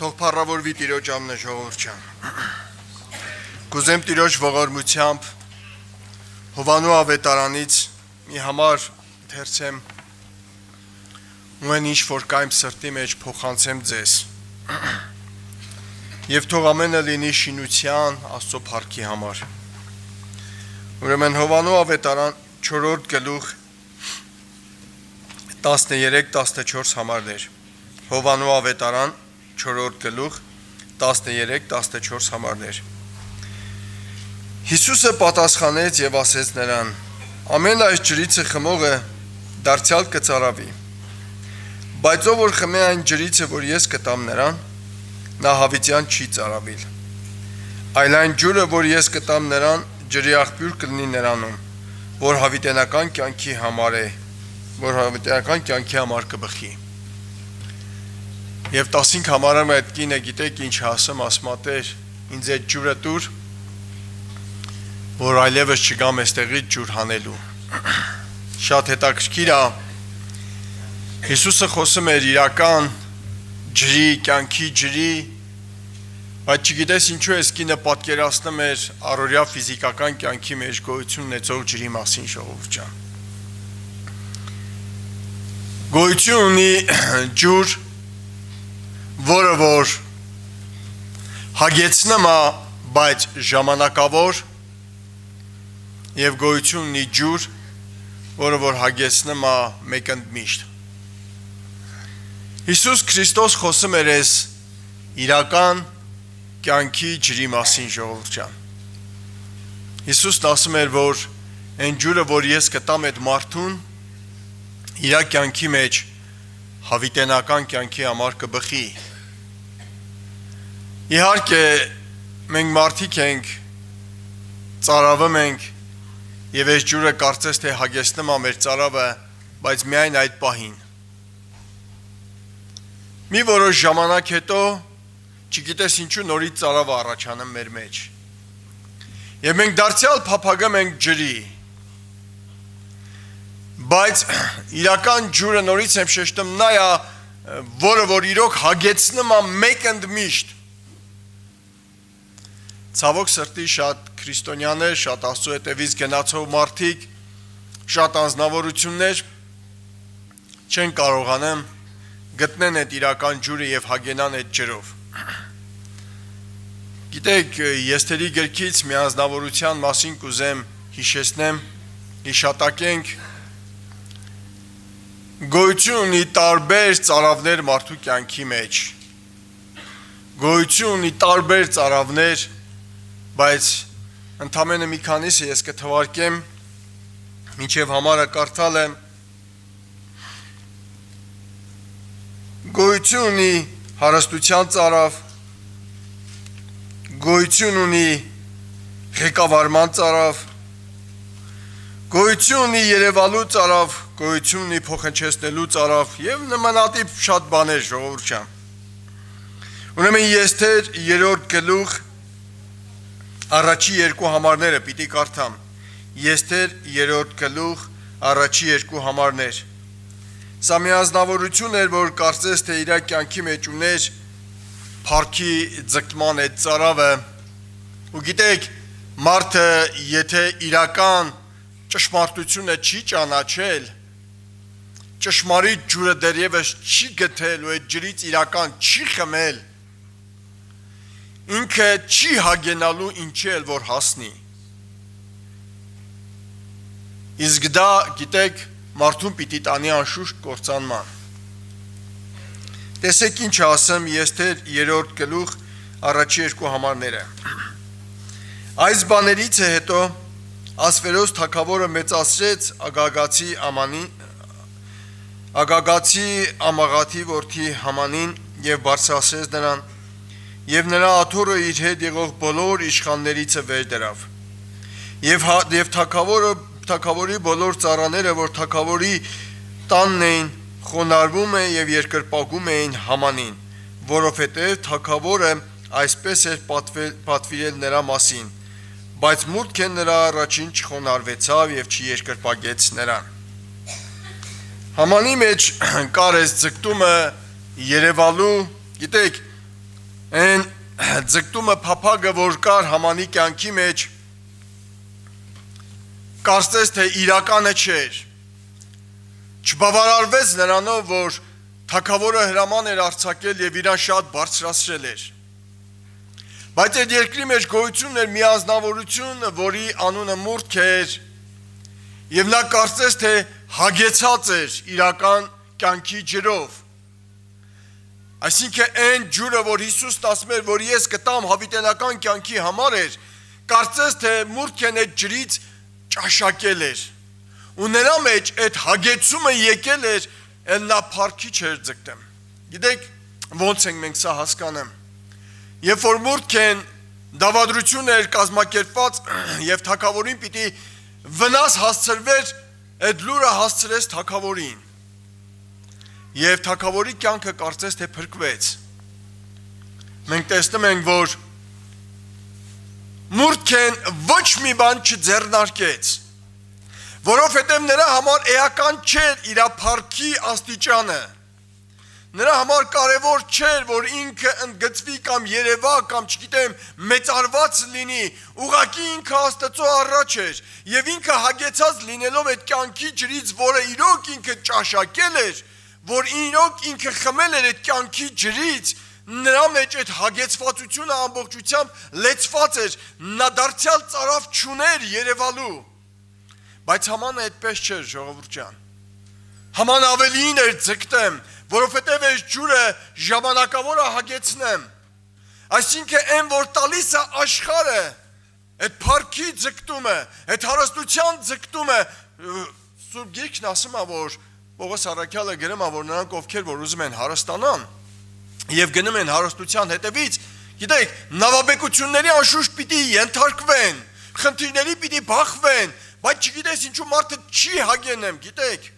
Թող փառավորվի Տիրոջ անունը ժողովուրդ։ Կուզեմ Տիրոջ ողորմությամբ Հովանու ավետարանից մի համար թերցեմ ու այն ինչ որ կա իմ սրտի մեջ փոխանցեմ ձեզ։ Եվ թող ամենը լինի շինության Աստծո փառքի համար։ Ուրեմն Հովանու ավետարան 4-րդ գլուխ 13-14 համարներ։ Հովանու ավետարան 4-րդ գլուխ 13-14 համարներ։ Հիսուսը պատասխանեց եւ ասեց նրան. ամեն այս ջրիցը խմողը դարձյալ կծարավի, բայց ով որ խմե այն ջրիցը, որ ես կտամ նրան, նա հավիտյան չի ծարավիլ, այլ այն ջուրը, որ ես կտամ նրան, ջրի աղբյուր կլինի նրանում, որ հավիտենական կյանքի համար է, որ հավիտենական կյանքի համար կբխի։ Եվ 15 համարում այդ կինը գիտեք ինչ ասում, ասում Տեր, ինձ այդ ջուրը տուր, որ այլևս չգամ այստեղից ջուր հանելու։ Շատ հետաքրքիր է։ Հիսուսը խոսում էր իրական ջրի, կյանքի ջրի, բայց չգիտես ինչու այս կինը պատկերացնում էր առօրյա ֆիզիկական կյանքի մեջ գոյություն ունեցող ջրի մասին ժողովուրդ ջան։ Գոյություն ունի ջուր, որը որ հագեցնում է, բայց ժամանակավոր, եւ գոյություն ունի ջուր, որը որ հագեցնում է մեկընդմիշտ։ Հիսուս Քրիստոս խոսում էր այս իրական կյանքի ջրի մասին ժողովուրդ ջան։ Հիսուսն ասում էր, որ այն ջուրը, որ ես կտամ այդ մարդուն, իր կյանքի մեջ հավիտենական կյանքի համար կբխի։ Իհարկե մենք մարդիկ ենք, ծարավում ենք եւ այս ջուրը կարծես թե հագեցնում է մեր ծարավը, բայց միայն այդ պահին։ Մի որոշ ժամանակ հետո չգիտես ինչու նորից ծարավը առաջանում մեր մեջ։ Եվ մենք դարձյալ փափագում ենք ջրի։ Բայց իրական ջուրը նորից եմ շեշտում նա է, որը որ իրոք հագեցնում է մեկընդմիշտ։ Ցավոք սրտի շատ քրիստոնյաներ, շատ Աստծո հետևից գնացող մարդիկ, շատ անձնավորություններ չեն կարողանում գտնեն այդ իրական ջուրը եւ հագենան այդ ջրով։ Գիտեք, Եսթերի գրքից մի անձնավորության մասին կուզեմ հիշեցնեմ, հիշատակենք։ Գոյություն ունի տարբեր ծարավներ մարդու կյանքի մեջ։ Գոյություն ունի տարբեր ծարավներ, բայց ընդամենը մի քանիսը ես կթվարկեմ, մինչև համարը կարդալ եմ։ Գոյություն ունի հարստության ծարավ, գոյություն ունի ղեկավարման ծարավ, գոյություն ունի երևալու ծարավ, գոյություն ունի փոխհնչեցնելու ծարավ եւ նմանատիպ շատ բաներ ժողովուրդ ջան։ Ուրեմն Եսթեր 3-րդ գլուխ առաջի երկու համարները պիտի կարդամ։ Եսթեր 3-րդ գլուխ առաջի երկու համարներ։ Սա մի ազնվորություն էր, որ կարծես թե իր կյանքի մեջ ուներ փառքի ձգտման այդ ծարավը։ Ու գիտեք, մարդը եթե իրական ճշմարտությունը չի ճանաչել, ճշմարիտ ջուրը դեռևս չի գտել ու այդ ջրից իրական չի խմել, ինքը չի հագենալու ինչի էլ որ հասնի։ Իսկ դա, գիտեք, մարդուն պիտի տանի անշուշտ կործանման։ Տեսեք ինչ ասեմ Եսթեր 3-րդ գլուխ առաջի երկու համարները։ Այս բաներից հետո Ասվերոս թագավորը մեծացրեց Ագագացի ամաղաթի որդի Hamanին եւ բարձրացրեց նրան, եւ նրա աթոռը իր հետ եղող բոլոր իշխաններիցը վեր դրավ։ Եվ թագավորի բոլոր ծառաները, որ թագավորի տանն էին, խոնարհվում էին եւ երկրպագում էին Hamanին, որովհետեւ թագավորը այսպես էր պատվիրել նրա մասին, բայց մուտքը նրա առաջին չխոնարհվեցավ եւ չերկրպագեց նրան։ Համանի մեջ կար այս ձգտումը երևալու, գիտեք, Այն ձգտումը փափագը, որ կար Համանի կյանքի մեջ, կարծես թե իրականը չէր։ Չբավարարվեց նրանով, որ թագավորը հրաման էր արձակել եւ իրան շատ բարձրացրել էր։ Բայց այդ երկրի մեջ գոյություն էր մի ազնվորություն, որի անունը Մուրք էր, եւ նա կարծես թե հագեցած էր իրական կյանքի ջրով։ Այսինքն այն ջուրը, որ Հիսուսն ասում էր, որ ես կտամ հավիտենական կյանքի համար էր, կարծես թե Մուրքեն այդ ջրից ճաշակել էր։ Ու նրա մեջ այդ հագեցումը եկել էր, էլ նա փառքի չէր ձգտում։ Գիտեք, ոնց ենք մենք սա հասկանում։ Երբ որ Մուրքեն դավադրություն էր կազմակերպված եւ թագավորին պիտի վնաս հասցրվեր, այդ լուրը հասցրեց թագավորին։ Եվ թագավորի կյանքը կարծես թե փրկվեց։ Մենք տեսնում ենք, որ Մուրքեն ոչ մի բան չձեռնարկեց, որովհետև նրա համար էական չէր իր փառքի աստիճանը։ Նրա համար կարևոր չէր, որ ինքը ընդգծվի կամ երևա կամ չգիտեմ մեծարված լինի, ուղղակի ինքը Աստծո առաջ էր եւ ինքը հագեցած լինելով այդ կյանքի ջրից, որը իրոք ինքը ճաշակել էր, որ իրոք ինքը խմել էր այդ կյանքի ջրից, նրա մեջ այդ հագեցվածությունը ամբողջությամբ լեցված էր, նա դարձյալ ծարավ չուներ երևալու։ Բայց Համանը այդպես չէր, ժողովուրդ ջան։ Haman ավելին էր ձգտեմ, որովհետև այս ջուրը ժամանակավոր է հագեցնեմ։ Այսինքն այն, որ տալիս է աշխարհը, այդ փառքի ձգտումը, այդ հարստության ձգտումը, Սուրբ Գիրքն ասում է, որ Պողոս առաքյալը գրում է, որ նրանք ովքեր որ ուզում են հարստանան եւ գնում են հարստության հետևից, գիտեք, նավաբեկությունների անշուշտ պիտի ենթարկվեն, խնդիրների պիտի բախվեն, բայց չգիտես ինչու մարդը չի հագենեմ, գիտեք։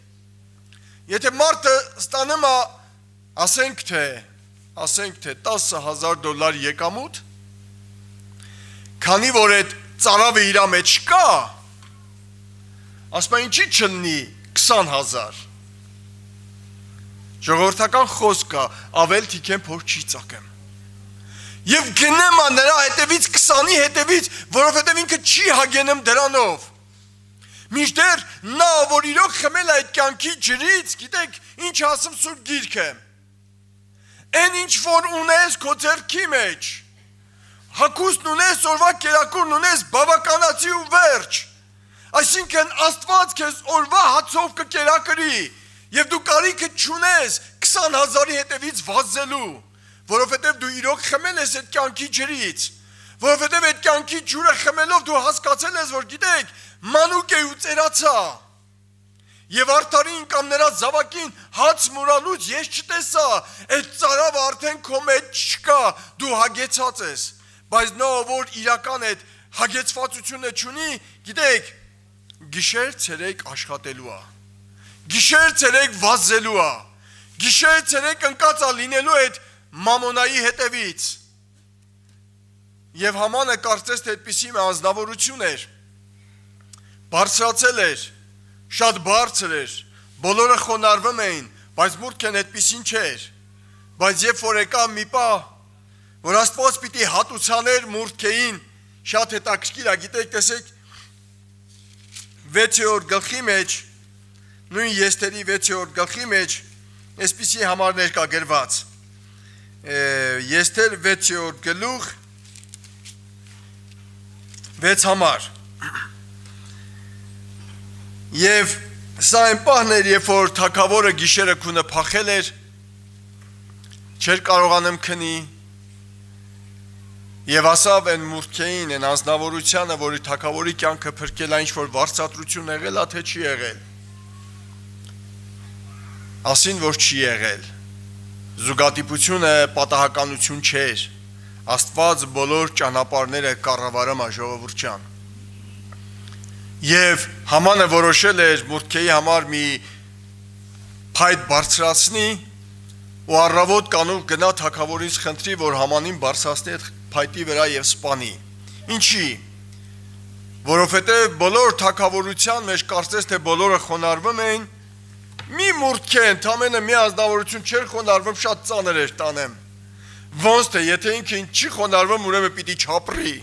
Եթե մարդը ստանում է, ասենք թե $10,000 եկամուտ, քանի որ այդ ծարավը իր մեջ կա, ասում է ինչի չլինի 20,000։ Ժողովրդական խոսք կա, ավել թիքեն փոր չի ծակեմ։ Եվ գնեմ նրա հետևից 20-ի հետևից, որովհետև ինքը չի հագենում դրանով։ Մինչդեռ նա, որ իրոք խմել է այդ կյանքի ջրից, գիտեք, ինչ ասում Սուրբ Գիրքը։ Այն ինչ որ ունես քո ձեռքի մեջ, հագուստ ունես, օրվա կերակուրն ունես, բավականացի ու վերջ։ Այսինքն Աստված քեզ օրվա հացով կկերակրի, եւ դու կարիքը չունես 20,000-ի հետևից վազելու, որովհետև դու իրոք խմել ես այդ կյանքի ջրից, որովհետև այդ կյանքի ջուրը խմելով դու հասկացել ես, որ գիտեք, մանուկ է ու ծերացա։ Եվ արդարին կամ նրա զավակին հաց մուրալուց ես չտեսա, այդ ծարավը արդեն քո մեջ չկա, դու հագեցած ես, բայց նա որ իրական այդ հագեցվածությունը չունի, գիտեք, գիշեր ցերեկ աշխատելու է, գիշեր ցերեկ վազելու է, գիշեր ցերեկ ընկած է լինելու այդ մամոնայի հետևից։ Եվ Համանը կարծես թե այդպիսի մի ազնվորություն էր, բարձրացել էր, շատ բարձր էր, բոլորը խոնարհվում էին, բայց Մուրքեն այդպիսին չէր։ Բայց երբ որ եկավ մի պահ, որ Աստված պիտի հատուցաներ Մուրքեին, շատ հետաքրքիր է, գիտեք, տեսեք, 6-րդ գլխի մեջ, նույն Եստերի 6-րդ գլխի մեջ, այսպիսի համարներ կա գրված։ Եստեր 6-րդ գլուխ 6 համար։ Եվ սա այն պահն էր, երբ որ թագավորը գիշերը քունը փախել էր, չէր կարողանում քնի, եւ ասավ այն Մուրքեին, այն անձնավորությանը, որի թագավորի կյանքը փրկել է, ինչ որ վարձատրություն եղել է, թե չի եղել։ Ասին, որ չի եղել։ Զուգադիպությունը պատահականություն չէր։ Աստված բոլոր ճանապարհները կառավարում է, ժողովուրդ ջան։ Եվ Համանը որոշել էր Մուրքեի համար մի փայտ բարձրացնի ու առավոտ կանուր գնա թագավորից խնդրի, որ Hamanին բարձրացնի այդ փայտի վրա եւ սպանի։ Ինչի՞։ Որովհետեւ բոլոր թագավորության մեջ կարծես թե բոլորը խոնարհվում էին, մի Մուրքեն, ընդամենը մի ազնվորություն չէր խոնարհվում, շատ ծանր էր տանեմ, Ոնց թե եթե ինքին չի խոնարհվում, ուրեմն պիտի չապրի։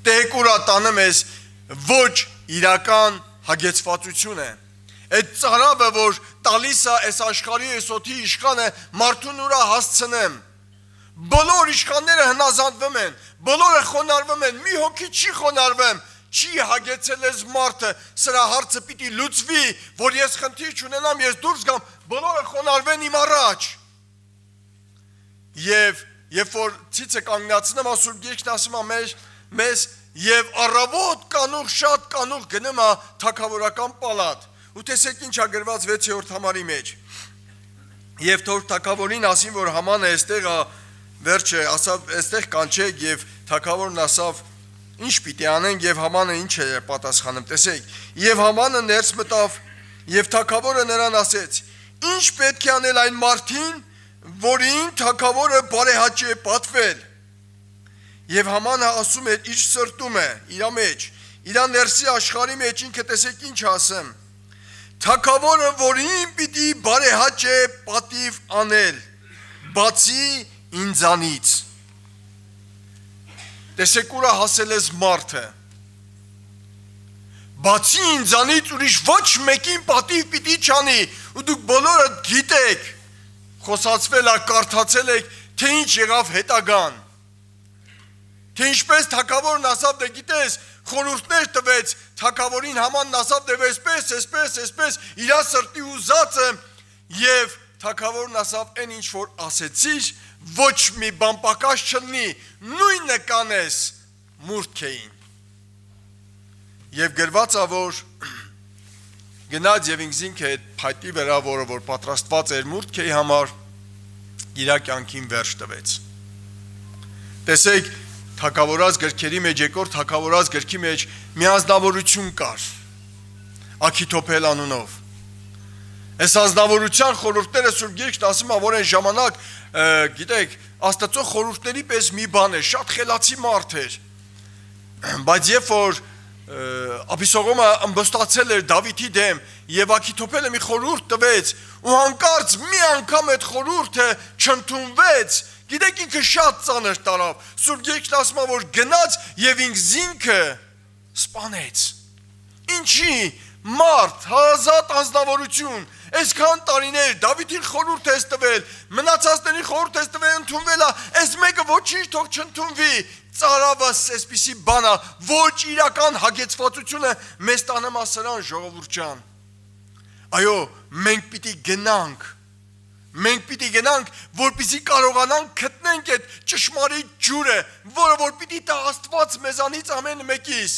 Դե եկուրա տանեմ ես ոչ իրական հագեցվածություն է։ Այդ ծարավը, որ տալիս է այս աշխարհի էսոթի իշխանը, մարդուն ուրա հասցնեմ։ Բոլոր իշխանները հնազանդվում են, բոլորը խոնարհվում են, մի հոգի չի խոնարհվում, չի հագեցել ես մարդը, սրա հարցը պիտի լուծվի, որ ես խնդիր չունենամ, ես դուրս գամ, բոլորը խոնարհվեն իմ առաջ։ Եվ երբ որ ցիցը կանգնացնեմ, Սուրբ Գիրքն ասում է մեզ եւ առավոտ կանուխ շատ կանուխ գնում է թագավորական պալատ։ Ու տեսեք ինչ ա գրված 6-րդ համարի մեջ։ Եվ թող թագավորին ասին, որ Համանը այստեղ է, վերջը ասավ, այստեղ կանչեք, եւ թագավորն ասավ, ինչ պիտի անենք, եւ Համանը ինչ է պատասխանում, տեսեք։ Եվ Համանը ներս մտավ, եւ թագավորը նրան ասեց. Ինչ պետք է անել այն մարդին, որին թագավորը բարեհաճ է պատվել։ Եվ Համանը ասում էր իր սրտում է, իր մեջ, իր ներսի աշխարհի մեջ ինքը տեսեք ինչ ասեմ։ Թագավորը, որին պիտի բարեհաճ է պատիվ անել, բացի ինձանից։ Տեսեք ուրա հասել ես մարդը։ Բացի ինձանից ուրիշ ոչ մեկին պատիվ պիտի չանի, ու դուք բոլորը գիտեք, խոսացվել եք, կարդացել եք, թե ինչ եղավ հետագան։ Թե ինչպես թագավորն ասավ, դե գիտես, խորհուրդներ տվեց, թագավորին Hamanն ասավ, դե այսպես, իր սրտի ուզածը, եւ թագավորն ասավ, այն ինչ որ ասեցիր, ոչ մի բան պակաս չլինի, նույնը կանես մուրդքեին։ Եվ գրված է, որ գնաց եւ ինքզինքը այդ փայտի վրա, որ պատրաստված էր մուրդքեի համար, իր կյանքին վերջ տվեց։ Տեսեք, թագավորած գրքերի մեջ, երկրորդ թագավորած գրքի մեջ մի ազնվորություն կար, Աքիթոփել անունով։ Այս ազնվորության խորհուրդները Սուրբ Գիրքն ասում է, որ այն ժամանակ, գիտեք, Աստծո խորհուրդների պես մի բան է, շատ խելացի մարդ էր։ Բայց երբ որ Աբիսողոմը ըմբոստացել էր Դավիթի դեմ եւ Աքիթոփելը մի խորհուրդ տվեց, ու հանկարծ մի անգամ այդ խորհուրդը չընդունվեց, գիտեք ինքը շատ ծանր տարավ։ Սուրբ Գիրքն ասում է, որ գնաց եւ ինքզինքը սպանեց։ Ինչի մարդ, հազատ անձնավորություն, այսքան տարիներ Դավիթին խորհուրդ ես տվել, մնացածների խորհուրդ ես տվել, ընդունվել է, այս մեկը ոչինչ թող չընդունվի, ծարավը այսպիսի բան է, ոչ իրական հագեցվածությունը մեզ տանեմ ասրան, ժողովուրդ ջան։ Այո, մենք պիտի գնանք, որպեսզի կարողանանք գտնենք այդ ճշմարիտ ջուրը, որը որ պիտի տա Աստված մեզանից ամեն մեկիս։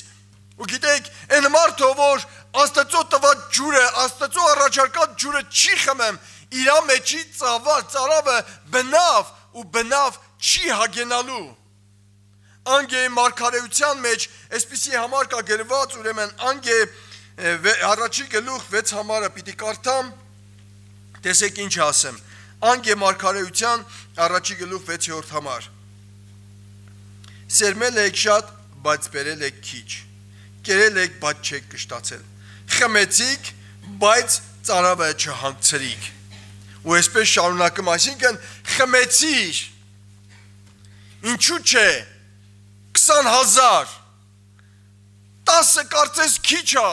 Ու գիտեք, այն մարդը, որ Աստծո տված ջուրը, Աստծո առաջարկած ջուրը չի խմեմ, իր մեջի ծարավը բնավ չի հագենալու։ Անգեի մարգարեության մեջ այսպիսի համար կա գրված, ուրեմն անգե առաջի գլուխ 6 համարը պիտի կարդամ, տեսեք ինչ ասեմ, անգե մարգարեության առաջի գլուխ 6-րդ համար։ Սերմել եք շատ, բայց բերել եք քիչ, կերել եք, բայց չեք կշտացել, խմեցիք, բայց ծարավը չհանգցրիք։ Ու այսպես շարունակում, այսինքն խմեցիր, ինչու չէ, 20,000, 10 կարծես քիչ է,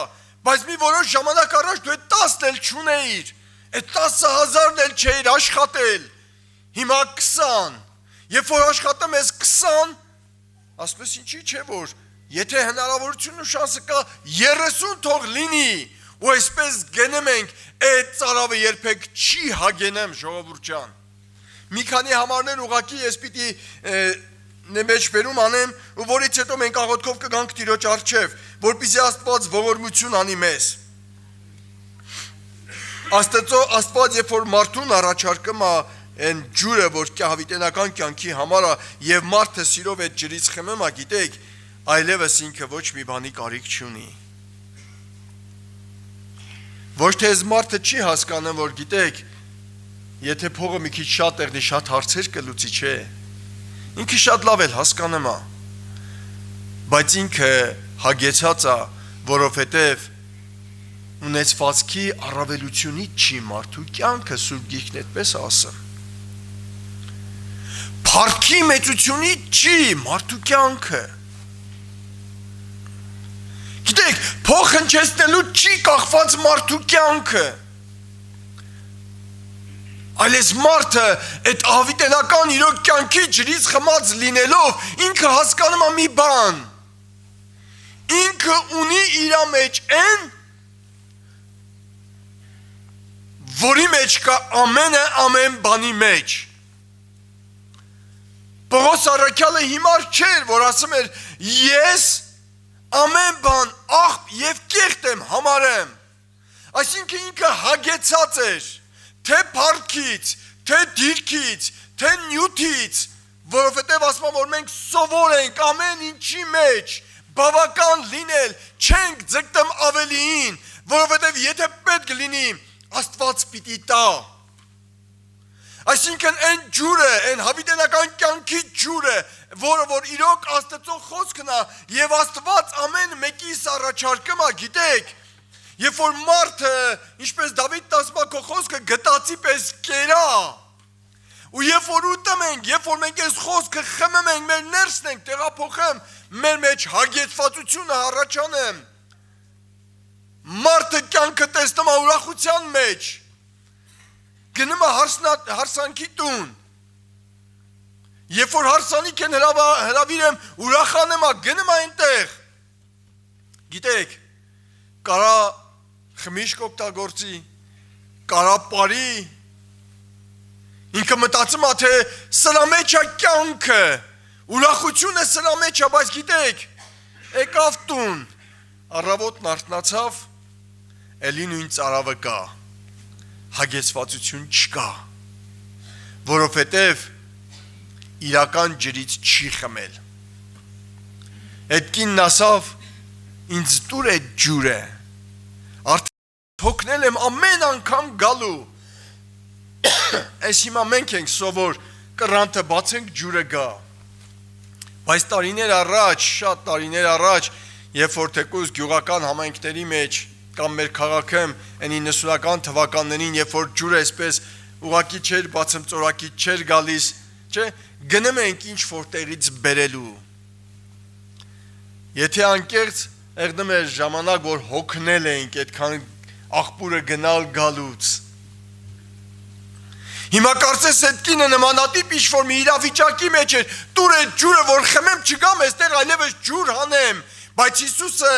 բայց մի որոշ ժամանակ առաջ դու այդ 10-ն էլ չունեիր, այդ 10,000-ն էլ չէիր աշխատել, հիմա 20, երբ որ աշխատում ես 20, ասպես ինչի չէ որ, եթե հնարավորություն ու շանսը կա 30 թող լինի, ու այսպես գնում ենք, այդ ծարավը երբեք չի հագենեմ, ժողովուրդ ջան։ Մի քանի համարներ ուղղակի ես պիտի մեջ վերում անեմ, ու որից հետո մենք աղոթքով կգանք Տիրոջ առջև, որպեսզի Աստված ողորմություն անի մեզ։ Աստված երբ որ մարդուն առաջարկում է այն ջուրը, որ հավիտենական կյանքի համար է, եւ մարդը սիրով այդ ջրից խմում է, գիտեք, այլևս ինքը ոչ մի բանի կարիք չունի։ Ոչ թե այս մարդը չի հասկանում, որ գիտեք, եթե փողը մի քիչ շատ եղնի, շատ հարցեր կլուծի, չէ։ Ինքը շատ լավ էլ հասկանում է, բայց ինքը հագեցած է, որովհետև ունեցվածքի առավելությունից չի մարդու կյանքը, Սուրբ Գիրքն այդպես ասում։ Փառքի մեծությունից չի մարդու կյանքը։ Գիտեք, փող հնչեցնելու չի կախված մարդու կյանքը։ Այլես մարդը այդ հավիտենական իրոք կյանքի ջրից խմած լինելով ինքը հասկանում է մի բան։ Ինքը ունի իր մեջ այն, որի մեջ կա ամեն բանի մեջ։ Պողոս առաքյալը հիմար չէր, որ ասում էր ես ամեն բան աղբ եւ կեղտ եմ համարեմ։ Այսինքն ինքը հագեցած էր թե փառքից, թե դիրքից, թե նյութից, որովհետև ասում եմ, որ մենք սովոր ենք ամեն ինչի մեջ բավական լինել, չենք ձգտում ավելիին, որովհետև եթե պետք լինի, Աստված պիտի տա։ Այսինքն այն ջուրը, այն հավիտենական կյանքի ջուրը, որը որ իրոք Աստծո խոսքն է, եւ Աստված ամեն մեկիս առաջարկում է, գիտեք, երբ որ մարդը, ինչպես Դավիթ ասում է, քո խոսքը գտածի պես կերա, ու երբ որ ուտում ենք, երբ որ մենք այս խոսքը խմում ենք, մեր ներսն ենք տեղափոխում, մեր մեջ հագեցվածությունը առաջանում, մարդը կյանքը տեսնում է ուրախության մեջ, գնում է հարսանքի տուն, երբ որ հարսանիք են հրավիրեմ, ուրախանում է, գնում է այնտեղ, գիտեք, կարա խմիշք օգտագործի, կարա պարի, ինքը մտածում է, թե սրա մեջ է կյանքը, ուրախությունը սրա մեջ է, բայց գիտեք, եկավ տուն, առավոտն արթնացավ, էլի նույն ծարավը կա, հագեցվածություն չկա, որովհետև իրական ջրից չի խմել։ Այդ կինն ասավ, ինձ տուր այդ ջուրը, արդեն հոգնել եմ ամեն անգամ գալու, այս հիմա մենք ենք սովոր կռանտը բացենք ջուրը գա, բայց տարիներ առաջ, շատ տարիներ առաջ, երբ որ թեկուզ գյուղական համայնքների մեջ կամ մեր քաղաքում այն 90-ական թվականներին, երբ որ ջուրը այսպես ուղակի չէր բացում, ծորակի չէր գալիս, չէ, գնում ենք ինչ որ տեղից բերելու։ Եթե անկեղծ եղնում էր ժամանակ, որ հոգնել էինք այդքան աղբուրը գնալ գալուց։ Հիմա կարծես այդ կինը նմանատիպ ինչ-որ մի իրավիճակի մեջ էր, տուր այդ ջուրը, որ խմեմ չգամ այստեղ այլևս ջուր հանեմ, բայց Հիսուսը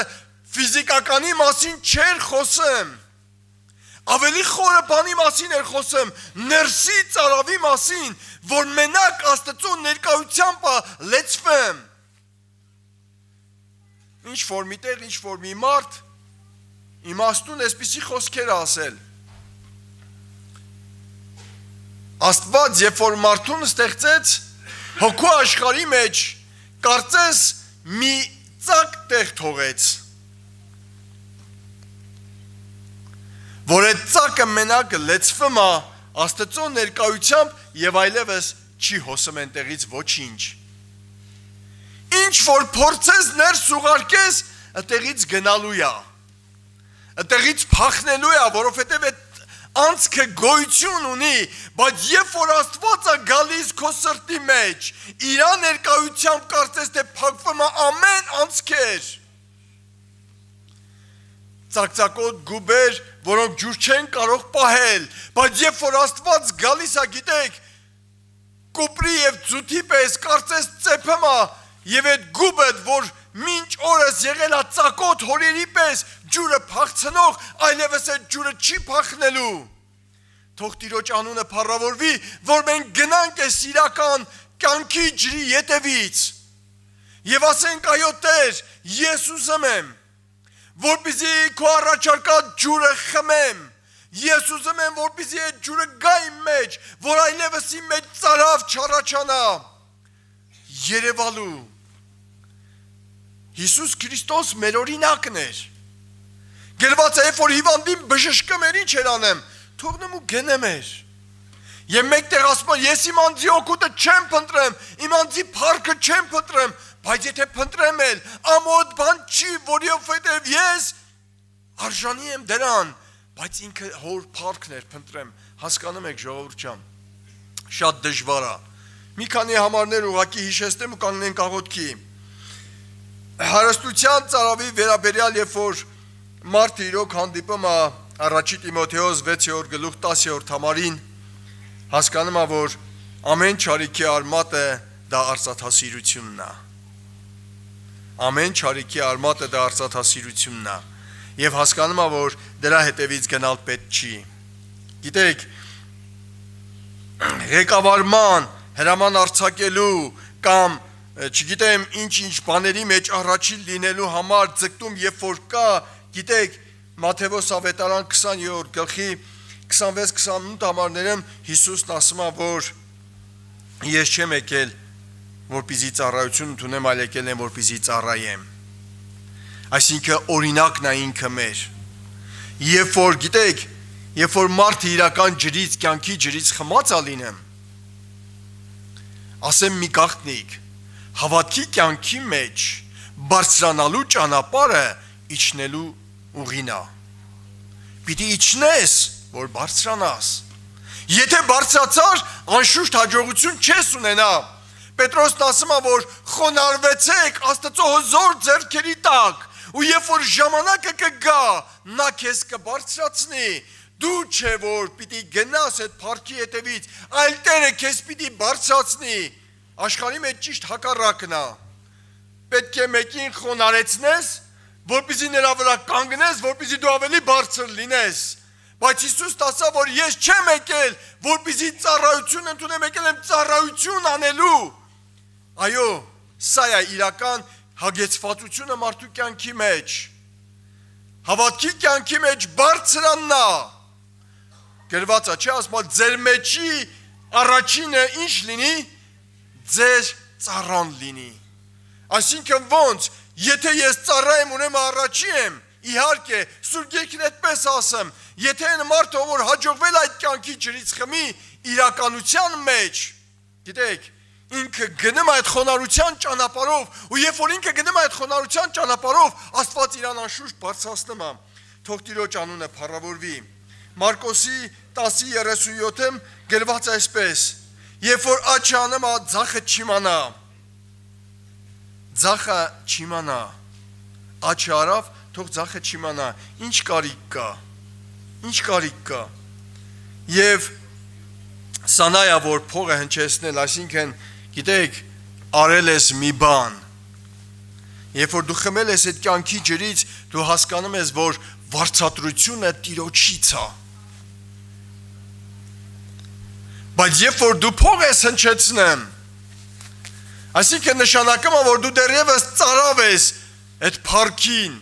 ֆիզիկականի մասին չէր խոսում, ավելի խորը բանի մասին էր խոսում, ներսի ծարավի մասին, որ մենակ Աստծո ներկայությամբ լեցվեմ։ Ինչ-որ մի տեղ, ինչ-որ մի մարդ, իմաստուն այսպիսի խոսքեր ասել, Աստված, երբ որ մարդուն ստեղծեց, հոգու աշխարհի մեջ կարծես մի ծակ տեղ թողեց, որ այդ ծակը մենակ լեցվում է Աստծո ներկայությամբ եւ այլևս չի հոսում այնտեղից ոչինչ։ Ինչ որ փորձես ներս ուղարկես, այդտեղից գնալու է, այդտեղից փախնելու է, որովհետեւ այդ անցքը գոյություն ունի, բայց երբ որ Աստված է գալիս քո սրտի մեջ, իր ներկայությամբ կարծես թե փակվում է ամեն անցքեր։ Ծակծակոտ գուբեր, որոնք ջուր չեն կարող պահել, բայց երբ որ Աստված գալիս է, գիտեք, կոպրի եւ ձուտի պես կարծես ծեփում է, եւ այդ գուբը, որ մինչ օրս եղել է ծակոտ հորերի պես ջուրը փախցնող, այլևս այդ ջուրը չի փախնելու։ Թող Տիրոջ անունը փառավորվի, որ մենք գնանք այս իրական կյանքի ջրի ետևից եւ ասենք այո Տեր, ես ուզում եմ, որպեսզի քո առաջարկած ջուրը խմեմ, ես ուզում եմ, որպեսզի այդ ջուրը գա իմ մեջ, որ այլևս իմ մեջ ծարավ չառաջանա, երևալու։ Հիսուս Քրիստոս մեր օրինակն էր։ Գրված է, որ հիվանդին բժշկում էր, ինչ էր անեմ, թողնում ու գնում էր։ Եվ մեկտեղ ասում է, ես իմ անձի օգուտը չեմ փնտրեմ, իմ անձի փառքը չեմ փնտրեմ, բայց եթե փնտրեմ էլ, ամոթ բան չի, որովհետև ես արժանի եմ դրան, բայց ինքը հոր փառքն էր փնտրեմ, հասկանում եք ժողովուրդ ջան, շատ դժվար է, Մի քանի համարներ ուղղակի հիշեցնեմ ու կանգնենք աղոթքի։ Հարստության ծարավի վերաբերյալ, երբ որ մարդը իրոք հանդիպում է առաջի Տիմոթեոս 6:10 համարին, հասկանում է, որ ամեն չարիքի արմատը դա արծաթասիրությունն է։ Ամեն չարիքի արմատը դա արծաթասիրությունն է։ Եվ հասկանում է, որ դրա հետևից գնալ պետք չի։ Գիտեք, ղեկավարման, հրաման արձակելու կամ չգիտեմ ինչ բաների մեջ առաջին լինելու համար ձգտում, երբ որ կա, գիտեք, Մատթեոս ավետարան 20-րդ գլխի 26-28 համարներում Հիսուսն ասում է, որ ես չեմ եկել, որպեսզի ծառայություն ընդունեմ, այլ եկել եմ, որպեսզի ծառայեմ։ Այսինքն օրինակն է ինքը մեր։ Երբ որ գիտեք, երբ որ մարդը իրական ջրից, կյանքի ջրից խմած է լինում, ասեմ մի գաղտնիք, հավատքի կյանքի մեջ բարձրանալու ճանապարհը իջնելու ուղին է։ Պիտի իջնես, որ բարձրանաս։ Եթե բարձրացար, անշուշտ հաջողություն չես ունենա։ Պետրոսն ասում է, որ խոնարհվեցեք Աստծո հզոր ձեռքերի տակ, ու երբ որ ժամանակը կգա, նա քեզ կբարձրացնի։ Դու չէ որ պիտի գնաս այդ փառքի հետևից, այլ Տերը քեզ պիտի բարձրացնի։ Աշխարհի մեջ ճիշտ հակառակն է։ Պետք է մեկին խոնարհեցնես, որպեսզի նրա վրա կանգնես, որպեսզի դու ավելի բարձր լինես։ Բայց Հիսուսն ասա, որ ես չեմ եկել, որպեսզի ծառայություն ընդունեմ, եկել եմ ծառայություն անելու։ Այո, սա է իրական հագեցվածությունը մարդու կյանքի մեջ։ Հավատքի կյանքի մեջ բարձրանն է։ Գրված է, չէ՞ ասում, ձեր մեջի առաջինը ինչ լինի, ձեր ծառան լինի։ Այսինքն ոնց, եթե ես ծառա եմ, ուրեմն առաջի եմ, իհարկե, Սուրբ Գիրքն այդպես ասում, եթե այն մարդը, որ հաջողվել այդ կյանքի ջրից խմի, իրականության մեջ, գիտեք, ինքը գնում այդ խոնարհության ճանապարհով, ու երբ որ ինքը գնում այդ խոնարհության ճանապարհով, Աստված իրան անշուշտ բարձրացնում է։ Թող Տիրոջ անունը փառավորվի։ Մարկոսի 10:37-ում գրված է այսպես. Երբ որ աչքը անում է, ձախը չիմանա։ Ձախը չիմանա։ Աչքը արավ, թող ձախը չիմանա։ Ինչ կարիք կա։ Ինչ կարիք կա։ Եվ սանա է, որ փողը հնչեցնել, այսինքն գիտեք, արել ես մի բան։ Երբ որ դու խմել ես այդ կյանքի ջրից, դու հասկանում ես, որ վարձատրությունը Տիրոջից է։ Բայց երբ որ դու փող ես հնչեցնում, այսինքն նշանակում է, որ դու դեռևս ծարավ ես այդ փառքին։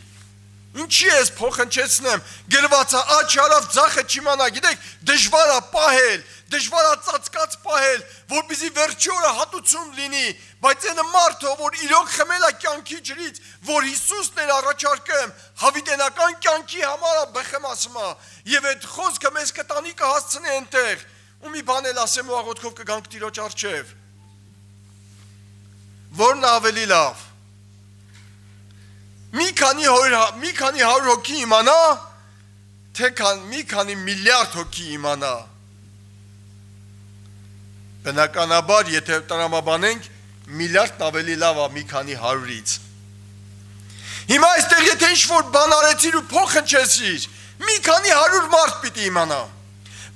Ինչի ես փող հնչեցնում, գրված է աչք արավ, ձախը չիմանա, գիտեք, դժվար է պահել, դժվար է ծածկած պահել, որպեսզի վերջի օրը հատուցում լինի, բայց այն մարդը, որ իրոք խմել է կյանքի ջրից, որ Հիսուսն էր առաջարկում, հավիտենական կյանքի համար է բխեմ ասում է, եւ այդ խոսքը մեզ կտանի կհասցնի այնտեղ, ու մի բան էլ ասեմ ու աղոթքով կգանք Տիրոջ առջև։ Որն ավելի լավ։ Մի քանի 100 հոգի իմանա, թե մի քանի միլիարդ հոգի իմանա։ Բնականաբար, եթե տրամաբանենք, միլիարդն ավելի լավ է մի քանի 100-ից։ Հիմա այստեղ եթե ինչ-որ բան արեցիր ու փող հնչեցիր, մի քանի 100 մարդ պիտի իմանա։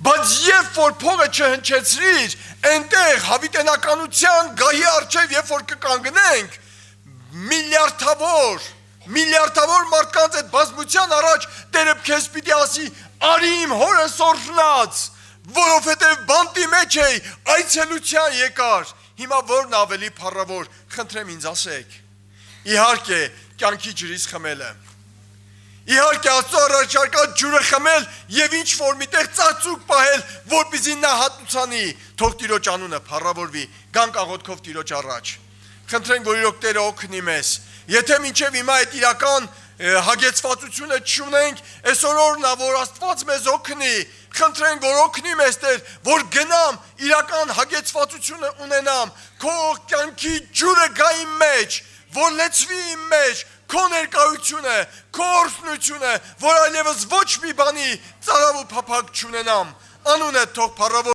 Բայց երբ որ փողը չհնչեցրիր, այնտեղ հավիտենականության գահի առջև երբ որ կկանգնենք, միլիարդավոր մարդկանց այդ բազմության առաջ Տերը քեզ պիտի ասի, արի իմ հորը սորնած, որովհետև բանտի մեջ էի, այցելության եկար։ Հիմա որն ավելի փառավոր, խնդրեմ ինձ ասեք։ Իհարկե, կյանքի ջրից խմելը։ Իհարկե Աստծո առաջարկած ջուրը խմել եւ ինչ որ միտեղ ծածուկ պահել, որպեսզի նա հատուցանի, թող Տիրոջ անունը փառավորվի, գանք աղոթքով Տիրոջ առաջ։ Խնդրենք, որ իրոք Տերը օգնի մեզ։ Եթե մինչև հիմա այդ իրական հագեցվածությունը չունենք, այսօր օրն է, որ Աստված մեզ օգնի, խնդրենք, որ օգնի մեզ Տեր, որ գնամ իրական հագեցվածությունը ունենամ, քո կյանքի ջուրը գա իմ մեջ, որ լեցվի իմ մեջ, քո ներկայությունը, քո օրհնությունը, որ այլևս ոչ մի բանի ծարավ ու փափակ չունենամ, անունը թող փառավոր